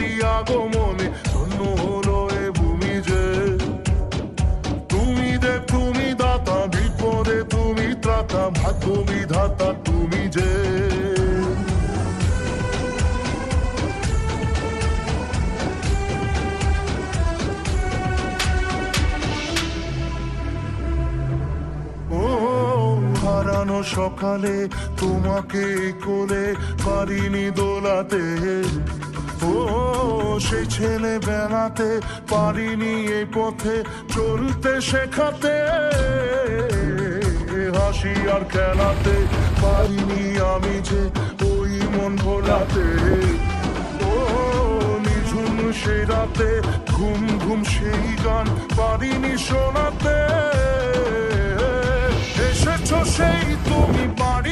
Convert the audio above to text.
তোমারই আগমনে ধন্য হলো এ ভূমি যে। তুমি দেব তুমি দাতা, বিপদে তুমি ত্রাতা, ভাগ্য বিধাতা তুমি যে। হারানো সকালে তোমাকে কোলে পারিনি দোলাতে, ও সেই ছেলে বেড়াতে পারিনি এই পথে চলতে শেখাতে, হাসি আর খেলাতে পারিনি আমি যে ওই মন ভোলাতে, ও নিঝুম সেই রাতে ঘুম ঘুম সেই গান পারিনি শোনাতে। এসেছো সেই তুমি বাড়ি